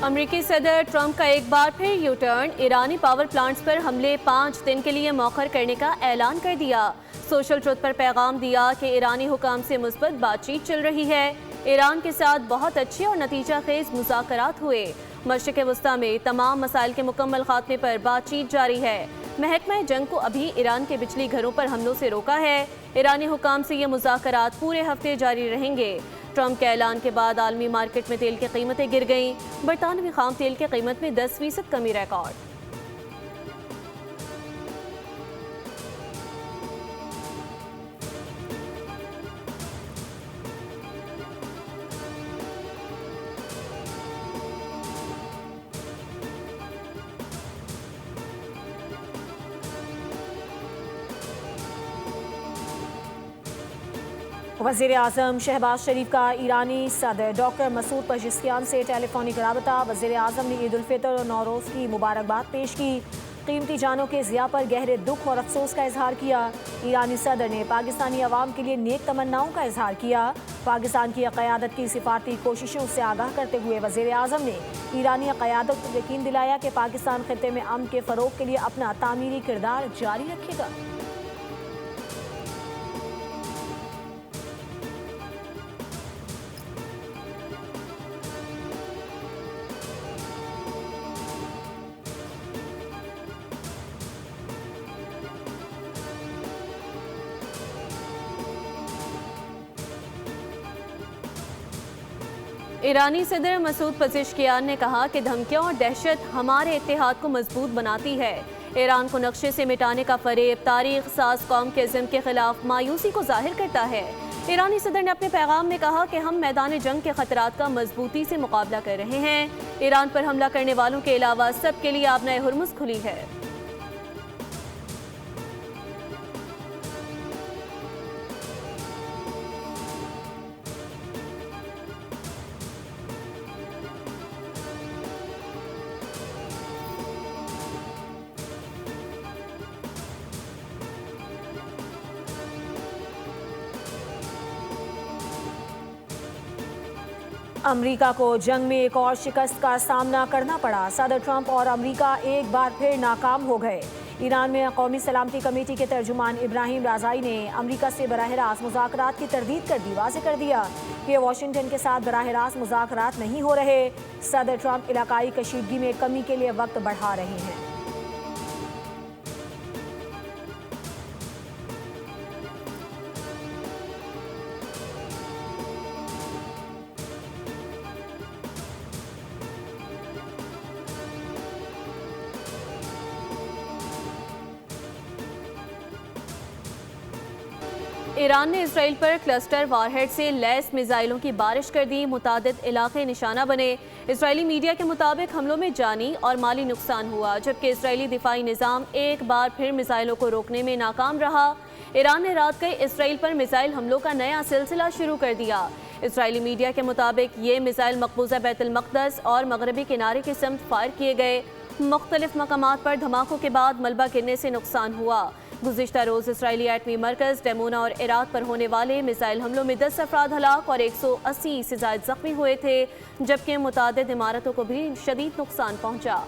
अमेरिकी सदर ट्रंप का एक बार फिर यू टर्न, ईरानी पावर प्लांट्स पर हमले 5 दिन के लिए मौखर करने का ऐलान कर दिया। सोशल ट्रुथ पर पैगाम दिया कि ईरानी हुकाम से मुस्बत बातचीत चल रही है। ईरान के साथ बहुत अच्छे और नतीजा खेज मुज़ाकरात हुए। मशरिक़ वस्ता में तमाम मसाइल के मुकम्मल खात्मे पर बातचीत जारी है। महकमा जंग को अभी ईरान के बिजली घरों पर हमलों से रोका है। ईरानी हुकाम से ये मुज़ाकरात पूरे हफ्ते जारी रहेंगे। ट्रंप के ऐलान के बाद आलमी मार्केट में तेल की कीमतें गिर गईं। बरतानवी खाम तेल की कीमत में 10% कमी रिकॉर्ड। वज़ीर आज़म शहबाज शरीफ का ईरानी सदर डॉक्टर मसूद पज़ेश्कियान से टेलीफोनिक राबता। वज़ीर आज़म ने ईद उल फितर और नौरोज़ की मुबारकबाद पेश की। कीमती जानों के ज़िया पर गहरे दुख और अफसोस का इजहार किया। ईरानी सदर ने पाकिस्तानी अवाम के लिए नेक तमन्नाओं का इजहार किया। पाकिस्तान की क़यादत की सिफारती कोशिशों से आगाह करते हुए वज़ीर आज़म ने ईरानी क़यादत को यकीन दिलाया कि पाकिस्तान खित्ते में अमन के फ़रोग़ के लिए अपना तामीरी किरदार जारी रखेगा। ईरानी सदर मसूद पज़ेश्कियान ने कहा कि धमकियां और दहशत हमारे इत्तेहाद को मजबूत बनाती है। ईरान को नक्शे से मिटाने का फरेब तारीख साज कौम के इज़्म के खिलाफ मायूसी को जाहिर करता है। ईरानी सदर ने अपने पैगाम में कहा कि हम मैदान जंग के खतरात का मजबूती से मुकाबला कर रहे हैं। ईरान पर हमला करने वालों के अलावा सबके लिए आबनाए हुर्मुज़ खुली है। अमरीका को जंग में एक और शिकस्त का सामना करना पड़ा। सदर ट्रंप और अमरीका एक बार फिर नाकाम हो गए। ईरान में कौमी सलामती कमेटी के तर्जुमान इब्राहिम राजाई ने अमरीका से बराह रास्त मुज़ाकरात की तरदीद कर दी। वाज़ेह कर दिया कि वाशिंगटन के साथ बराह रास्त मुज़ाकरात नहीं हो रहे। सदर ट्रंप इलाकाई कशीदगी में कमी के लिए वक्त बढ़ा रहे हैं। ईरान ने इसराइल पर क्लस्टर वारहेड से लैस मिसाइलों की बारिश कर दी। मुतादिद इलाके निशाना बने। इसराइली मीडिया के मुताबिक हमलों में जानी और माली नुकसान हुआ, जबकि इसराइली दिफाई निज़ाम एक बार फिर मिसाइलों को रोकने में नाकाम रहा। ईरान ने रात गए इसराइल पर मिसाइल हमलों का नया सिलसिला शुरू कर दिया। इसराइली मीडिया के मुताबिक ये मिसाइल मकबूजा बैतुल मक़दस और मगरबी किनारे की समत फायर किए गए। मुख्तलिफ मकामात पर धमाकों के बाद मलबा गिरने से नुकसान हुआ। गुज़िश्ता रोज़ इसराइली एटमी मरकज़ डेमोना और इराक पर होने वाले मिसाइल हमलों में 10 अफराद हलाक और 180 से ज़ायद ज़ख्मी हुए थे, जबकि मुतादिद इमारतों को भी शदीद नुकसान पहुँचा।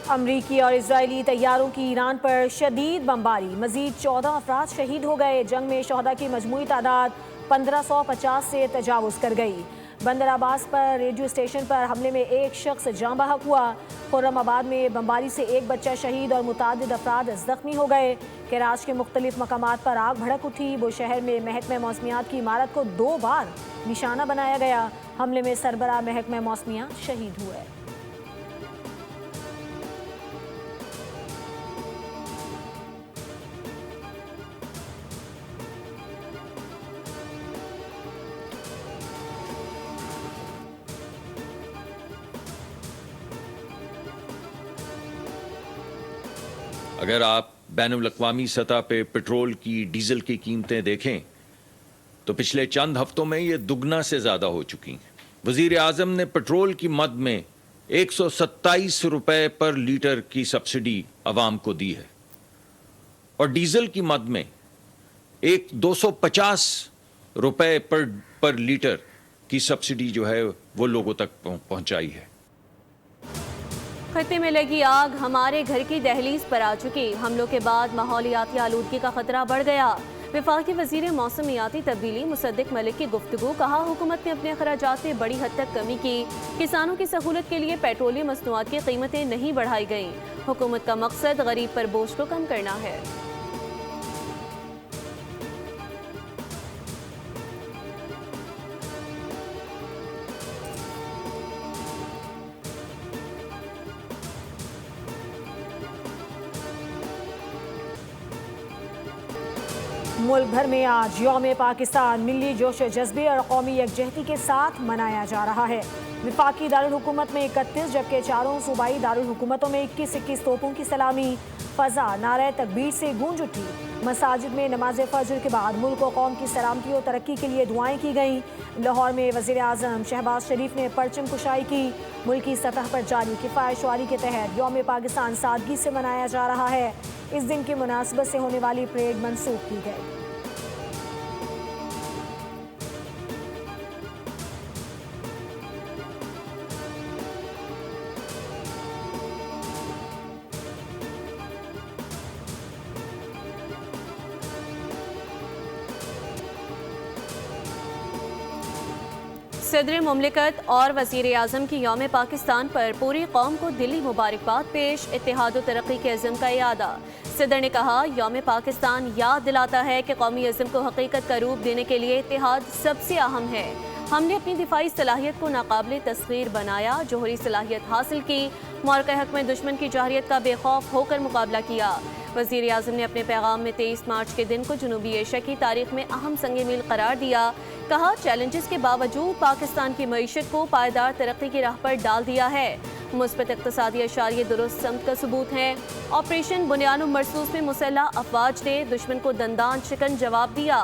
अमरीकी और इजरायली तैयारों की ईरान पर शदीद बमबारी, मजीद 14 अफराद शहीद हो गए। जंग में शहदा की मजमूई तादाद 1550 से तजावुज़ कर गई। बंदर अब्बास पर रेडियो स्टेशन पर हमले में एक शख्स जाँ बहक हुआ। खुर्रमाबाद में बमबारी से एक बच्चा शहीद और मुतादिद अफराद जख्मी हो गए। कराच के मुख्तलिफ मकामात पर आग भड़क उठी। बुशहर में महकमा मौसमियात की इमारत को 2 बार निशाना बनाया गया। हमले में सरबराह महकमा मौसमियात शहीद हुए। अगर आप बैनुल-अक़वामी सतह पे पेट्रोल की, डीजल की कीमतें देखें तो पिछले चंद हफ्तों में ये दुगना से ज़्यादा हो चुकी हैं। वज़ीर आज़म ने पेट्रोल की मद में 127 रुपए पर लीटर की सब्सिडी अवाम को दी है और डीजल की मद में 250 रुपए पर लीटर की सब्सिडी जो है वो लोगों तक पहुंचाई है। खत्ते में लगी आग हमारे घर की दहलीज पर आ चुकी। हमलों के बाद माहौलियाती आलूदगी का खतरा बढ़ गया। वफाकी वजीर मौसमियाती तब्दीली मुसद्दिक मलिक की गुफ्तगू। कहा, हुकूमत ने अपने अखराजात में बड़ी हद तक कमी की। किसानों की सहूलत के लिए पेट्रोलियम मसनूआत की कीमतें नहीं बढ़ाई गईं। हुकूमत का मकसद गरीब पर बोझ को कम करना है। मुल्क भर में आज यौम पाकिस्तान मिली जोश जज्बे और कौमी यकजहती के साथ मनाया जा रहा है। वफाकी दारुल हुकूमत में 31 जबकि चारों सूबाई दारुल हुकूमतों में 21-21 तोपों की सलामी। फजा नारे तकबीर से गूंज उठी। मसाजिद में नमाज फजर के बाद मुल्क और कौम की सलामती और तरक्की के लिए दुआएं की गईं। लाहौर में वज़ीर आज़म शहबाज शरीफ ने परचम कुशाई की। मुल्की सतह पर जारी किफ़ायतशुआरी के तहत यौम पाकिस्तान सादगी से मनाया जा रहा है। इस दिन की मुनासिबत से होने वाली परेड मनसूख की गई। सदर मुमलिकत और वज़ीर आज़म की यौम पाकिस्तान पर पूरी कौम को दिली मुबारकबाद पेश। इत्तेहाद व तरक्की के अज़्म का यादा। सदर ने कहा, यौम पाकिस्तान याद दिलाता है कि कौमी अज़्म को हकीकत का रूप देने के लिए इत्तेहाद सबसे अहम है। हमने अपनी दिफाई सलाहियत को नाकाबिल तस्खीर बनाया, जोहरी सलाहियत हासिल की, मौक़े हक़ में दुश्मन की जहरियत का बेखौफ होकर मुकाबला किया। वज़ीर आज़म ने अपने पैगाम में 23 मार्च के दिन को जनूबी एशिया की तारीख में अहम संग मील करार दिया। कहा, चैलेंजेस के बावजूद पाकिस्तान की मईशत को पायदार तरक्की की राह पर डाल दिया है। मुस्बत इक़्तिसादी अशारिये दुरुस्त समत का सबूत हैं। ऑपरेशन बुनियाद मरसूस में मुसल्लह अफवाज ने दुश्मन को दंदान शिकन जवाब दिया।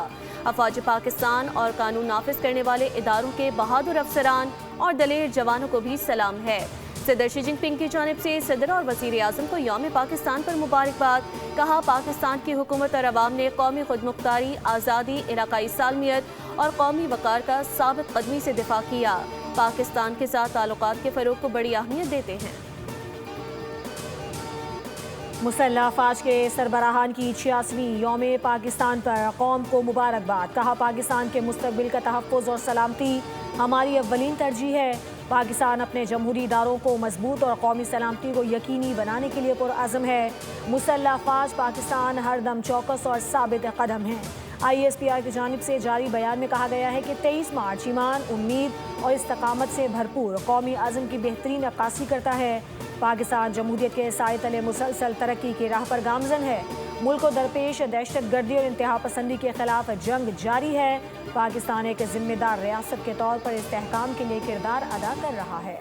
अफवाज पाकिस्तान और कानून नाफिज करने वाले इदारों के बहादुर अफसरान और दलेर जवानों को भी सलाम है। सदर शी जिनपिंग की जानिब से सदर और वज़ीर आज़म को यौम पाकिस्तान पर मुबारकबाद। कहा, पाकिस्तान की हुकूमत और अवाम ने कौमी खुदमुख्तारी, आज़ादी, इलाकाई सालमियत और कौमी वक़ार का साबित कदमी से दिफा किया। पाकिस्तान के साथ ताल्लुकात के फ़रोग़ को बड़ी अहमियत देते हैं। मुसल्लह अफ़वाज के सरबराहान की 86वीं यौम पाकिस्तान पर कौम को मुबारकबाद। कहा, पाकिस्तान के मुस्तक़बिल का तहफ़्फ़ुज़ और सलामती हमारी अव्वलीन तरजीह है। पाकिस्तान अपने जमहूरी इदारों को मजबूत और कौमी सलामती को यकीनी बनाने के लिए पुरअज़्म है। मुसल्लह अफ़वाज पाकिस्तान हर दम चौकस और साबित कदम है। ISPR की जानिब से जारी बयान में कहा गया है कि 23 मार्च ईमान, उम्मीद और इस्तकामत से भरपूर कौमी अज़्म की बेहतरीन अक्कासी करता है। पाकिस्तान जमहूरियत के साए तले मुसलसल तरक्की की राह पर गामज़न है। मुल्क को दरपेश दहशत गर्दी और इंतहा पसंदी के खिलाफ जंग जारी है। पाकिस्तान एक जिम्मेदार रियासत के तौर पर इस्तेहकाम के लिए किरदार अदा कर रहा है।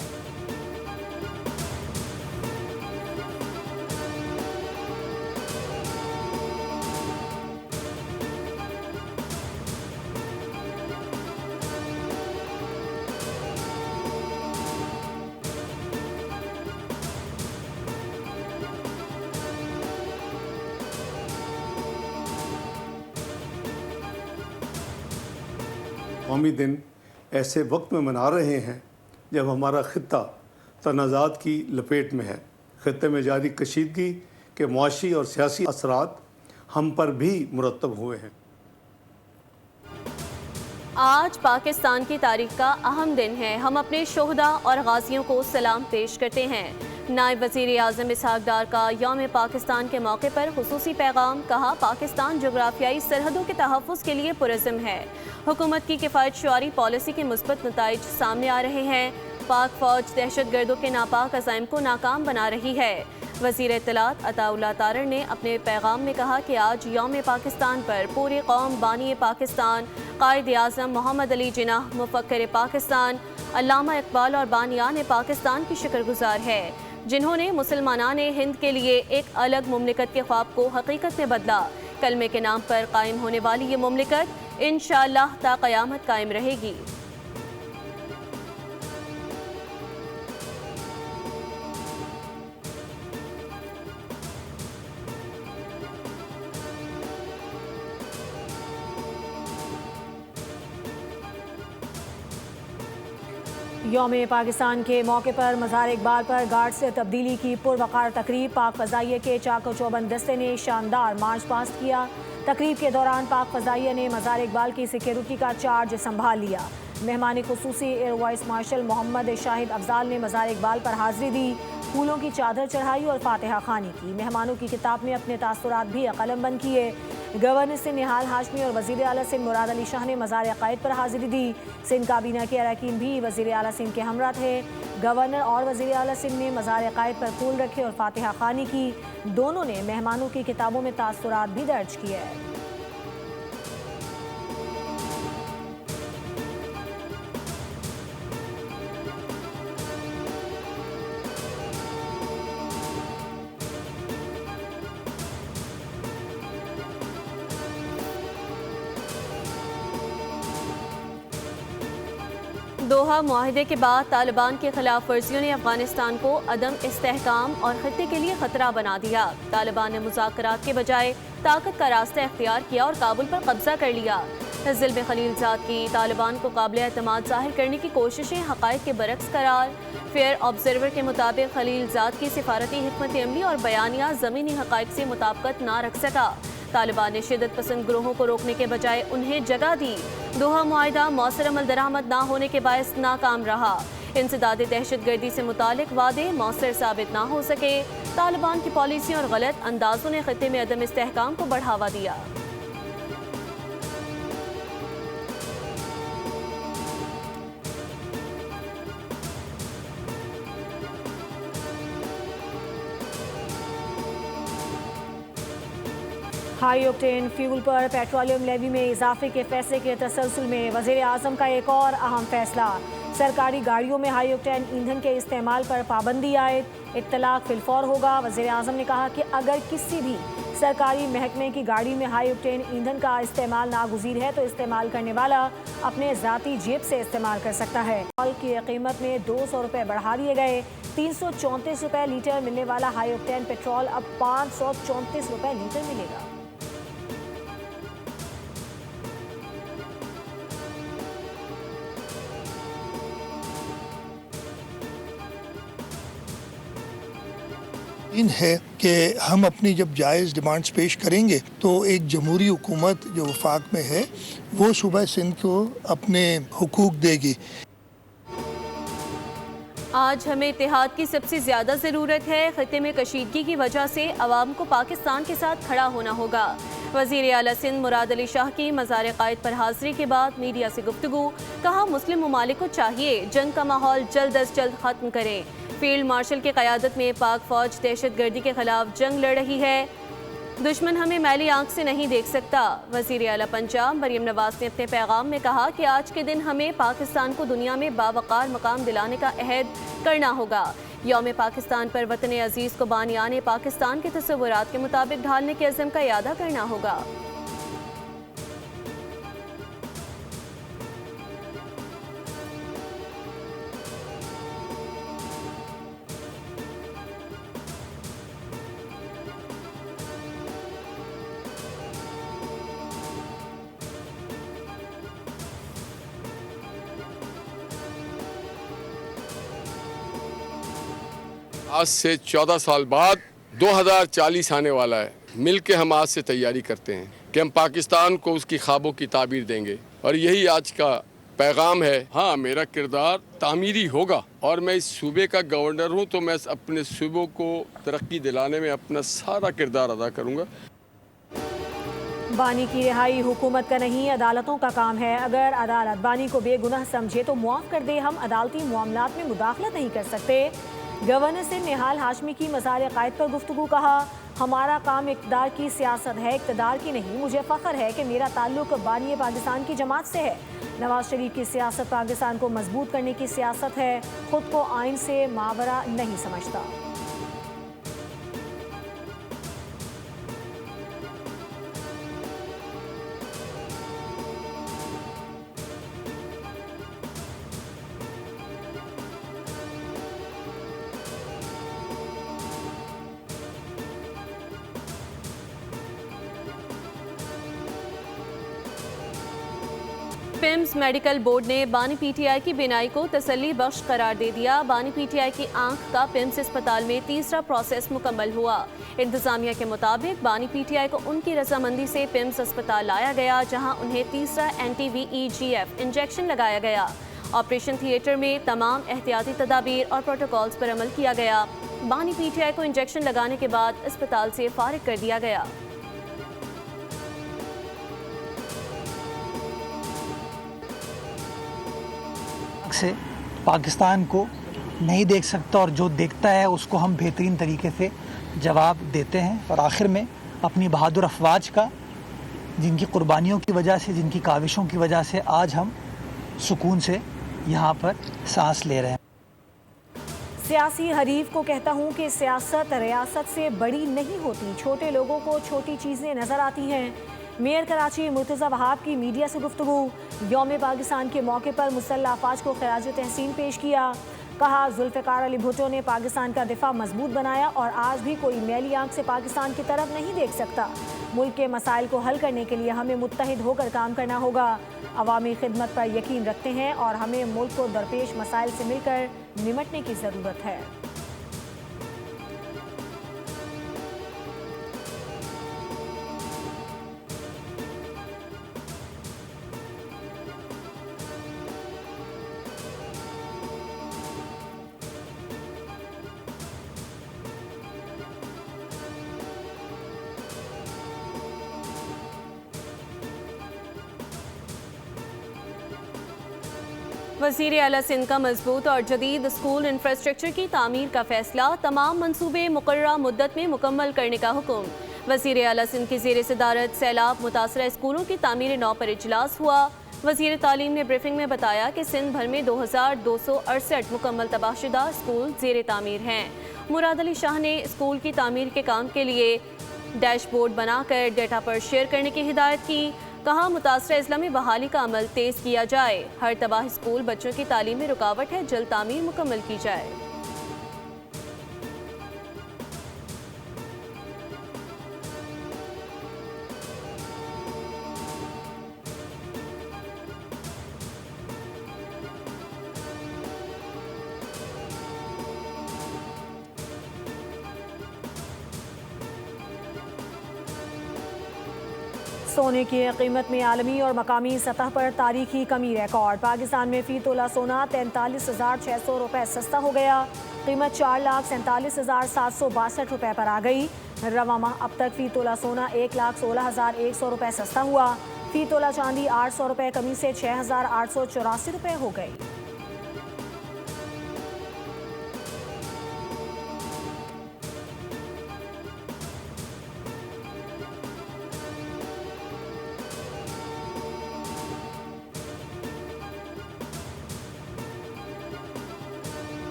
कौमी दिन ऐसे वक्त में मना रहे हैं जब हमारा ख़ित्ता तनाज़ात की लपेट में है। ख़ित्ते में जारी कशीदगी के मुआशी और सियासी असरात हम पर भी मुरतब हुए हैं। आज पाकिस्तान की तारीख का अहम दिन है। हम अपने शोहदा और गाजियों को सलाम पेश करते हैं। नायब वज़ीर आज़म इसहाक डार का यौम पाकिस्तान के मौके पर खुसूसी पैगाम। कहा, पाकिस्तान जोग्राफियाई सरहदों के तहफ़्फ़ुज़ के लिए पुरज़्म है। हुकूमत की किफ़ायतशुआरी पॉलिसी के मुस्बत नताइज सामने आ रहे हैं। पाक फ़ौज दहशत गर्दों के नापाक अज़ाइम को नाकाम बना रही है। वज़ीर इत्तलात अताउल्लाह तारर ने अपने पैगाम में कहा कि आज यौम पाकिस्तान पर पूरी कौम बानी पाकिस्तान, कायद आज़म मोहम्मद अली जिन्नाह, मुफ़क्किर पाकिस्तान अल्लामा इकबाल और बानियान पाकिस्तान की शुक्रगुजार है, जिन्होंने मुसलमानान हिंद के लिए एक अलग मुमलिकत के ख्वाब को हकीकत में बदला। कलमे के नाम पर कायम होने वाली ये मुमलिकत इंशाअल्लाह ता क़यामत कायम रहेगी। यौम पाकिस्तान के मौके पर मज़ार इकबाल पर गार्ड से तब्दीली की पुरवकार तकरीब। पाक फ़ज़ाइया के चाको चौबंद दस्ते ने शानदार मार्च पास्ट किया। तकरीब के दौरान पाक फ़ज़ाइया ने मज़ार इकबाल की सिक्योरिटी का चार्ज संभाल लिया। मेहमान खुसूसी air vice marshal Mohammad Shahid Afzal ने मज़ार इकबाल पर हाज़िरी दी, फूलों की चादर चढ़ाई और फातिहा खानी की। मेहमानों की किताब में अपने तासुरात भी कलमबंद किए। गवर्नर सिंध निहाल हाशमी और वज़ीर आला सिंध मुराद अली शाह ने मज़ार अक़ायद पर हाज़िरी दी। सिंध काबीना के अरकान भी वज़ीर आला सिंध के हमरा थे। गवर्नर और वज़ीर आला सिंध ने मज़ार अक़ायद पर फूल रखे और फातिहा खानी की। दोनों ने मेहमानों की किताबों में तासुरात भी दर्ज किए। दोहा मुआहिदे के बाद तालिबान की खिलाफ वर्जियों ने अफगानिस्तान को अदम इस्तेहकाम और खत्ते के लिए खतरा बना दिया। तालिबान ने मुज़ाकरात के बजाय ताकत का रास्ता इख्तियार किया और काबुल पर कब्जा कर लिया। ज़िल्म खलीलजाद की तालिबान को काबिल एतमाद जाहिर करने की कोशिशें हक़ाइक़ के बरक्स करार। फेयर ऑब्जर्वर के मुताबिक खलीलजाद की सिफारती हिकमत अमली और बयानिया ज़मीनी हक़ाइक़ से मुताबिकत ना रख सका। तालिबान ने शिद्दत पसंद ग्रोहों को रोकने के बजाय उन्हें जगह दी। दोहा मुआहिदा मौसर अमल दरामद ना होने के बायस नाकाम रहा। इंसदाद दहशतगर्दी से मुतालिक वादे मौसर साबित ना हो सके। तालिबान की पॉलिसियों और गलत अंदाजों ने खत्ते में अदम इस्तेहकाम को बढ़ावा दिया। हाई ऑक्टेन फ्यूल पर पेट्रोलियम लेवी में इजाफे के फैसले के तसलसल में वज़ीर आज़म का एक और अहम फैसला। सरकारी गाड़ियों में हाई ऑक्टेन ईंधन के इस्तेमाल पर पाबंदी आयद। इत्तलाक फिलफौर होगा। वज़ीर आज़म ने कहा कि अगर किसी भी सरकारी महकमे की गाड़ी में हाई ऑक्टेन ईंधन का इस्तेमाल नागुज़ीर है तो इस्तेमाल करने वाला अपने ज़ाती जेब से इस्तेमाल कर सकता है। पेट्रोल की कीमत में 200 रुपये बढ़ा दिए गए। 334 रुपये लीटर मिलने वाला हाई ऑक्टेन पेट्रोल अब 534 रुपये लीटर मिलेगा। है कि हम अपनी जब जायज़ डिमांड्स पेश करेंगे तो एक जमहूरी हुकूमत जो वफाक में है वो सूबा सिंध को अपने हुकूक देगी। आज हमें इत्तेहाद की सबसे ज़्यादा ज़रूरत है। खत्ते में कशीदगी की वजह से अवाम को पाकिस्तान के साथ खड़ा होना होगा। वज़ीर आला सिंध मुराद अली शाह की मज़ार अक़ायद पर हाज़िरी के बाद मीडिया से गुफ्तगू। कहा मुस्लिम ममालिक को चाहिए जंग का माहौल जल्द अज जल्द ख़त्म करें। फील्ड मार्शल की क़यादत में पाक फ़ौज दहशतगर्दी के खिलाफ जंग लड़ रही है। दुश्मन हमें मैली आंख से नहीं देख सकता। वज़ीर आला पंजाब मरियम नवाज़ ने अपने पैगाम में कहा कि आज के दिन हमें पाकिस्तान को दुनिया में बावकार मकाम दिलाने का अहद करना होगा। यौम पाकिस्तान पर वतन अजीज़ को बानियाने पाकिस्तान के तस्वुरात के मुताबिक ढालने के अज़म का इरादा करना होगा। आज से 14 साल बाद 2040 आने वाला है। मिलके हम आज से तैयारी करते हैं कि हम पाकिस्तान को उसकी ख्वाबों की ताबीर देंगे और यही आज का पैगाम है। हाँ, मेरा किरदार तामीरी होगा और मैं इस सूबे का गवर्नर हूँ तो मैं अपने सूबों को तरक्की दिलाने में अपना सारा किरदार अदा करूँगा। बानी की रिहाई हुकूमत का नहीं अदालतों का काम है। अगर अदालत बानी को बेगुनाह समझे तो मुआफ़ कर दे। हम अदालती मामलात में मुदाखलत नहीं कर सकते। गवर्नर सिंध निहाल हाशमी की मज़ार अक़ायद पर गुफ्तगू। कहा हमारा काम इक़्तिदार की सियासत है, इक़्तिदार की नहीं। मुझे फ़ख्र है कि मेरा ताल्लुक़ बानी पाकिस्तान की जमात से है। नवाज शरीफ की सियासत पाकिस्तान को मजबूत करने की सियासत है, ख़ुद को आइन से मावरा नहीं समझता। पिम्स मेडिकल बोर्ड ने बानी पीटीआई की बीनाई को तसल्ली बख्श करार दे दिया। बानी पीटीआई की आंख का पिम्स अस्पताल में तीसरा प्रोसेस मुकम्मल हुआ। इंतजामिया के मुताबिक बानी पीटीआई को उनकी रजामंदी से पिम्स अस्पताल लाया गया, जहां उन्हें तीसरा NTVEGF इंजेक्शन लगाया गया। ऑपरेशन थिएटर में तमाम एहतियाती तदाबीर और प्रोटोकॉल्स पर अमल किया गया। बानी पीटीआई को इंजेक्शन लगाने के बाद अस्पताल से फारिग कर दिया गया। से पाकिस्तान को नहीं देख सकता और जो देखता है उसको हम बेहतरीन तरीके से जवाब देते हैं। और आखिर में अपनी बहादुर अफवाज का, जिनकी कुर्बानियों की वजह से, जिनकी काविशों की वजह से आज हम सुकून से यहाँ पर सांस ले रहे हैं। सियासी हरीफ को कहता हूँ कि सियासत रियासत से बड़ी नहीं होती, छोटे लोगों को छोटी चीज़ें नज़र आती हैं। मेयर कराची मुर्तज़ा वहाब की मीडिया से गुफ्तगू। यौम पाकिस्तान के मौके पर मुसल्लह अफवाज को खिराज तहसीन पेश किया। कहा, जुल्फ़िकार अली भुट्टो ने पाकिस्तान का दिफा मजबूत बनाया और आज भी कोई मैली आंख से पाकिस्तान की तरफ नहीं देख सकता। मुल्क के मसाइल को हल करने के लिए हमें मुत्तहिद होकर काम करना होगा। अवामी खिदमत पर यकीन रखते हैं और हमें मुल्क को दरपेश मसाइल से मिलकर निमटने की ज़रूरत है। वज़ीर आला सिंध का मजबूत और जदीद स्कूल इंफ्रास्ट्रक्चर की तामीर का फैसला। तमाम मनसूबे मुकर्ररा मुद्दत में मुकम्मल करने का हुक्म। वज़ीर आला सिंध की ज़ेर सदारत सैलाब मुतासरा स्कूलों की तामीर नौ पर इजलास हुआ। वज़ीर तालीम ने ब्रीफिंग में बताया कि सिंध भर में 2268 मुकम्मल तबाहशुदा स्कूल ज़ेर तामीर हैं। मुराद अली शाह ने स्कूल की तामीर के काम के लिए डैशबोर्ड बनाकर डेटा पर शेयर करने की हिदायत की। कहा, मुतासरा अजला में बहाली का अमल तेज़ किया जाए। हर तबाह स्कूल बच्चों की तालीम में रुकावट है, जल्द तामीर मुकम्मल की जाए। सोने की कीमत में आलमी और मकामी सतह पर तारीखी कमी रिकॉर्ड। पाकिस्तान में फ़ी तोला सोना 43,600 रुपये सस्ता हो गया। कीमत 4,47,762 रुपये पर आ गई। रवा माह अब तक फ़ी तोला सोना 1,16,100 रुपये सस्ता हुआ। फ़ी तोला चांदी 800 रुपये कमी से 6,884 रुपये हो गई।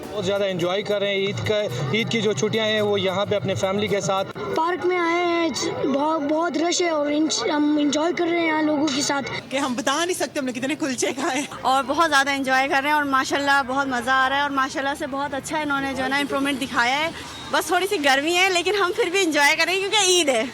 बहुत ज़्यादा एंजॉय कर रहे हैं। ईद की जो छुट्टियां हैं वो यहाँ पे अपने फैमिली के साथ पार्क में आए हैं। बहुत रश है और हम इंजॉय कर रहे हैं यहाँ लोगों के साथ कि हम बता नहीं सकते हमने कितने कुलचे खाए और बहुत ज़्यादा एंजॉय कर रहे हैं और माशाल्लाह बहुत मज़ा आ रहा है और माशाल्लाह से बहुत अच्छा इन्होंने जो है ना इम्प्रूवमेंट दिखाया है। बस थोड़ी सी गर्मी है लेकिन हम फिर भी इंजॉय करेंगे क्योंकि ईद है।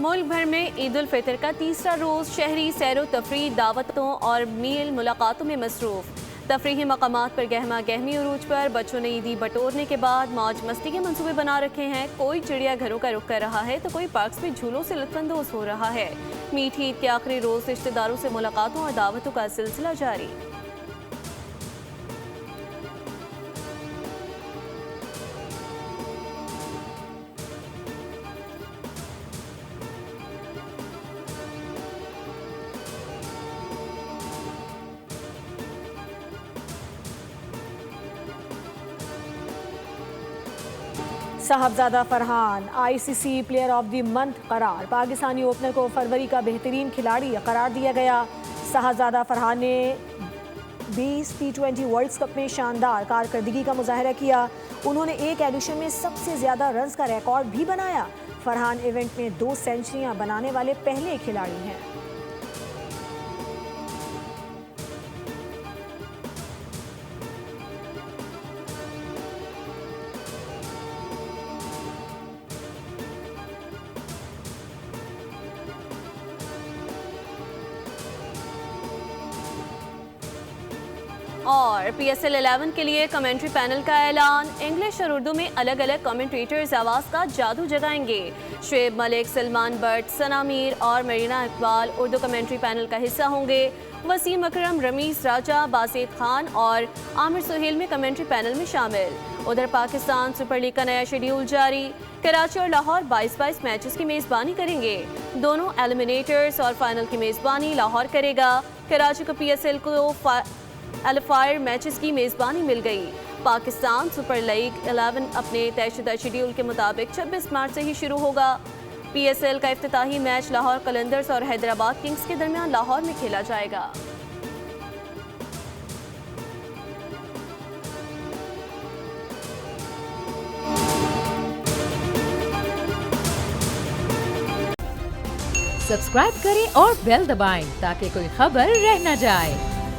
मुल्क भर में ईद उल फितर का तीसरा रोज़ शहरी सैरो तफरीह, दावतों और मील मुलाकातों में मसरूफ़। तफरीही मकामात पर गहमा गहमी उरूज पर बच्चों ने ईदी बटोरने के बाद मौज मस्ती के मंसूबे बना रखे हैं। कोई चिड़ियाघरों का रुख कर रहा है तो कोई पार्क्स में झूलों से लुत्फानंदोज हो रहा है। मीठी ईद के आखिरी रोज़ रिश्तेदारों से मुलाकातों और दावतों का सिलसिला जारी। Sahibzada Farhan ICC player of the month करार। पाकिस्तानी ओपनर को फरवरी का बेहतरीन खिलाड़ी करार दिया गया। साहबजादा फरहान ने 20 T20 वर्ल्ड कप में शानदार कारकर्दगी का मुजाहरा किया। उन्होंने एक एडिशन में सबसे ज़्यादा रन्स का रिकॉर्ड भी बनाया। फरहान इवेंट में 2 सेंचुरियां बनाने वाले पहले खिलाड़ी हैं। और PSL 11 के लिए कमेंट्री पैनल का ऐलान। इंग्लिश और उर्दू में अलग अलग कमेंट्रेटर्स आवाज़ का जादू जगाएंगे। शुएब मलिक, सलमान बट, सना मीर और मरीना इकबाल उर्दू कमेंट्री पैनल का हिस्सा होंगे। वसीम अकरम, रमीज राजा, बासित खान और आमिर सुहेल में कमेंट्री पैनल में शामिल। उधर पाकिस्तान सुपर लीग का नया शेड्यूल जारी। कराची और लाहौर 22-22 मैचेस की मेज़बानी करेंगे। दोनों एलिमिनेटर्स और फाइनल की मेज़बानी लाहौर करेगा। कराची को PSL को क्वालिफायर मैचेस की मेज़बानी मिल गई। पाकिस्तान सुपर लीग 11 अपने तयशुदा शेड्यूल के मुताबिक 26 मार्च से ही शुरू होगा। PSL का इफ्तिताही मैच लाहौर कलंदर्स और हैदराबाद किंग्स के दरमियान लाहौर में खेला जाएगा। सब्सक्राइब करें और बेल दबाएं ताकि कोई खबर रह न जाए।